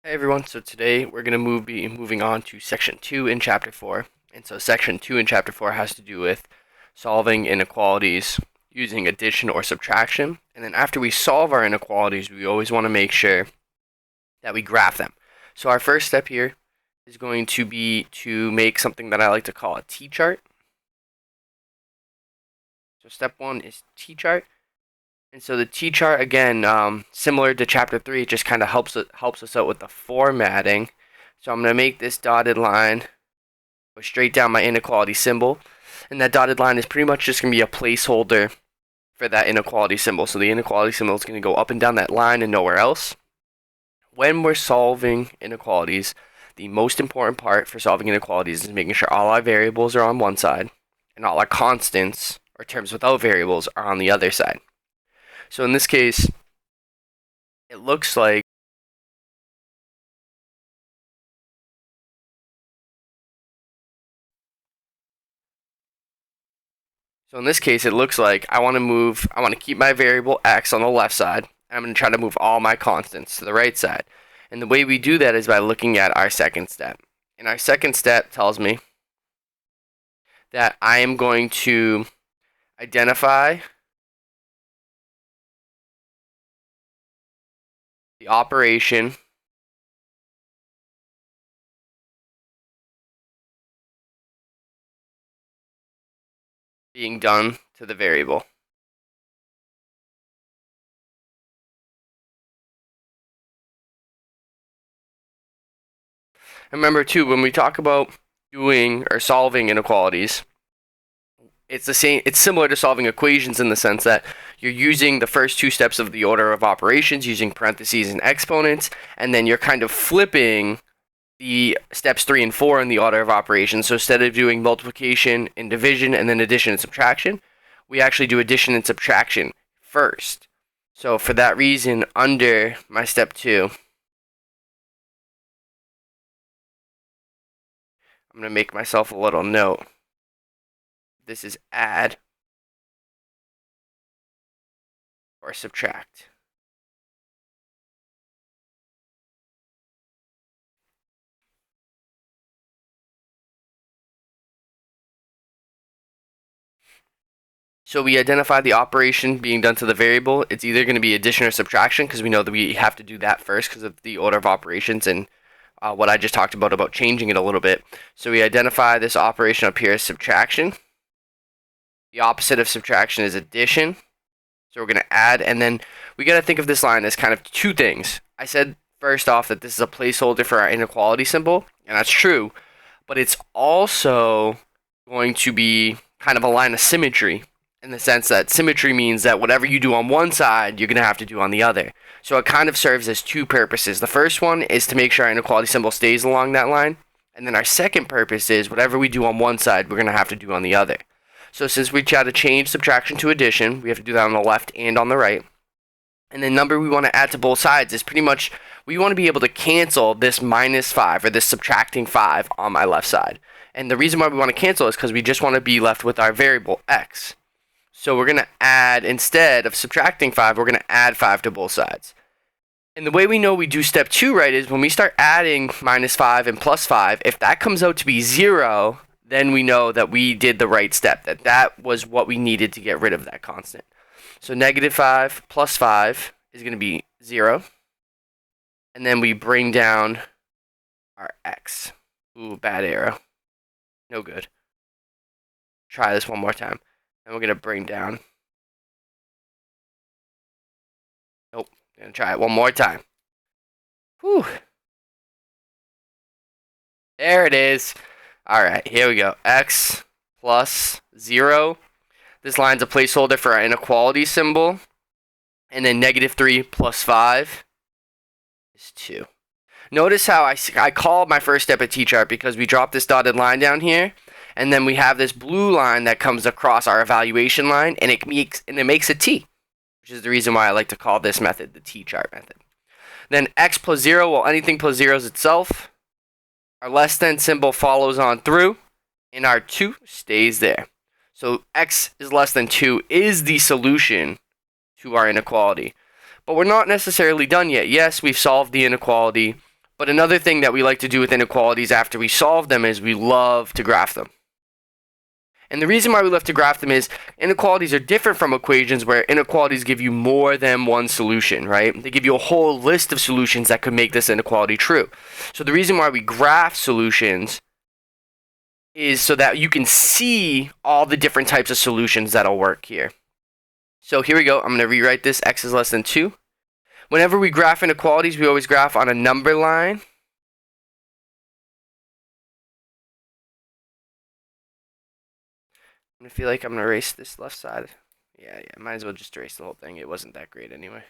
Hey everyone, so today we're going to be moving on to section 2 in chapter 4. And so section 2 in chapter 4 has to do with solving inequalities using addition or subtraction. And then after we solve our inequalities, we always want to make sure that we graph them. So our first step here is going to be to make something that I like to call a t-chart. So step 1 is t-chart. And so the t-chart, again, similar to chapter 3, it just kind of helps us out with the formatting. So I'm going to make this dotted line go straight down my inequality symbol. And that dotted line is pretty much just going to be a placeholder for that inequality symbol. So the inequality symbol is going to go up and down that line and nowhere else. When we're solving inequalities, the most important part for solving inequalities is making sure all our variables are on one side and all our constants, or terms without variables, are on the other side. So in this case, it looks like I want to keep my variable x on the left side. I'm going to try to move all my constants to the right side. And the way we do that is by looking at our second step. And our second step tells me that I am going to identify the operation being done to the variable. And remember too, when we talk about doing or solving inequalities, it's similar to solving equations in the sense that you're using the first two steps of the order of operations using parentheses and exponents, and then you're kind of flipping the steps 3 and 4 in the order of operations. So instead of doing multiplication and division and then addition and subtraction, we actually do addition and subtraction first. So for that reason, under my step 2, I'm going to make myself a little note. This is add or subtract. So we identify the operation being done to the variable. It's either going to be addition or subtraction because we know that we have to do that first because of the order of operations and what I just talked about changing it a little bit. So we identify this operation up here as subtraction. The opposite of subtraction is addition. So we're going to add, and then we got to think of this line as kind of two things. I said first off that this is a placeholder for our inequality symbol, and that's true, but it's also going to be kind of a line of symmetry in the sense that symmetry means that whatever you do on one side, you're going to have to do on the other. So it kind of serves as two purposes. The first one is to make sure our inequality symbol stays along that line, and then our second purpose is whatever we do on one side, we're going to have to do on the other. So since we try to change subtraction to addition, we have to do that on the left and on the right. And the number we want to add to both sides is pretty much, we want to be able to cancel this minus 5 or this subtracting 5 on my left side. And the reason why we want to cancel is because we just want to be left with our variable x. So we're going to add, instead of subtracting 5, we're going to add 5 to both sides. And the way we know we do step 2 right is when we start adding minus 5 and plus 5, if that comes out to be 0, then we know that we did the right step, that was what we needed to get rid of that constant. So negative 5 plus 5 is going to be 0. And then we bring down our x. Ooh, bad arrow. No good. Try this one more time. And we're going to bring down. Nope. I'm going to try it one more time. Whew. There it is. All right, here we go. X plus 0. This line's a placeholder for our inequality symbol. And then negative 3 plus 5 is 2. Notice how I called my first step a t-chart because we dropped this dotted line down here. And then we have this blue line that comes across our evaluation line, and it makes a t, which is the reason why I like to call this method the t-chart method. Then x plus 0, well, anything plus 0 is itself. Our less than symbol follows on through, and our 2 stays there. So x is less than 2 is the solution to our inequality. But we're not necessarily done yet. Yes, we've solved the inequality, But another thing that we like to do with inequalities after we solve them is we love to graph them. And the reason why we love to graph them is inequalities are different from equations where inequalities give you more than one solution, right? They give you a whole list of solutions that could make this inequality true. So the reason why we graph solutions is so that you can see all the different types of solutions that'll work here. So here we go. I'm going to rewrite this. X is less than 2. Whenever we graph inequalities, we always graph on a number line. I feel like I'm going to erase this left side. Yeah, might as well just erase the whole thing. It wasn't that great anyway.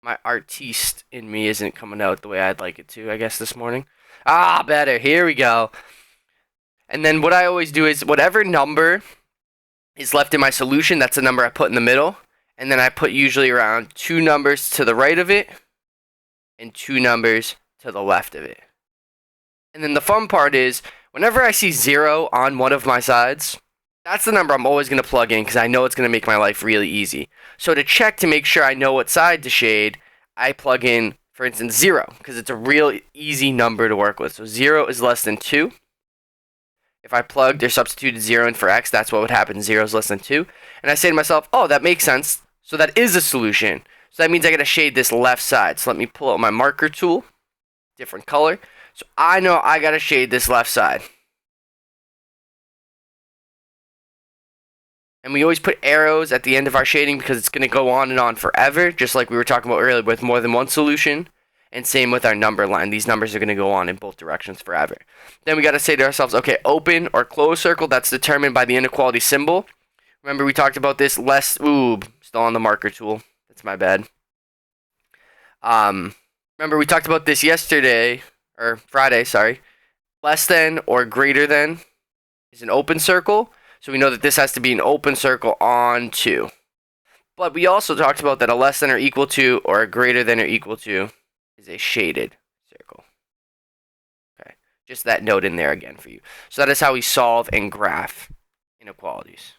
My artiste in me isn't coming out the way I'd like it to, I guess, this morning. Ah, better. Here we go. And then what I always do is whatever number is left in my solution, that's the number I put in the middle. And then I put usually around 2 numbers to the right of it and 2 numbers to the left of it. And then the fun part is whenever I see 0 on one of my sides, that's the number I'm always going to plug in because I know it's going to make my life really easy. So to check to make sure I know what side to shade, I plug in, for instance, 0 because it's a real easy number to work with. So 0 is less than 2. If I plugged or substituted 0 in for x, that's what would happen. 0 is less than 2. And I say to myself, oh, that makes sense. So that is a solution. So that means I got to shade this left side. So let me pull out my marker tool, different color. So I know I got to shade this left side. And we always put arrows at the end of our shading because it's going to go on and on forever, just like we were talking about earlier with more than one solution. And same with our number line. These numbers are going to go on in both directions forever. Then we got to say to ourselves, okay, open or close circle, that's determined by the inequality symbol. Remember we talked about this still on the marker tool. That's my bad. Remember we talked about this yesterday, or Friday, sorry. Less than or greater than is an open circle. So we know that this has to be an open circle on 2. But we also talked about that a less than or equal to or a greater than or equal to is a shaded circle. Okay, just that note in there again for you. So that is how we solve and graph inequalities.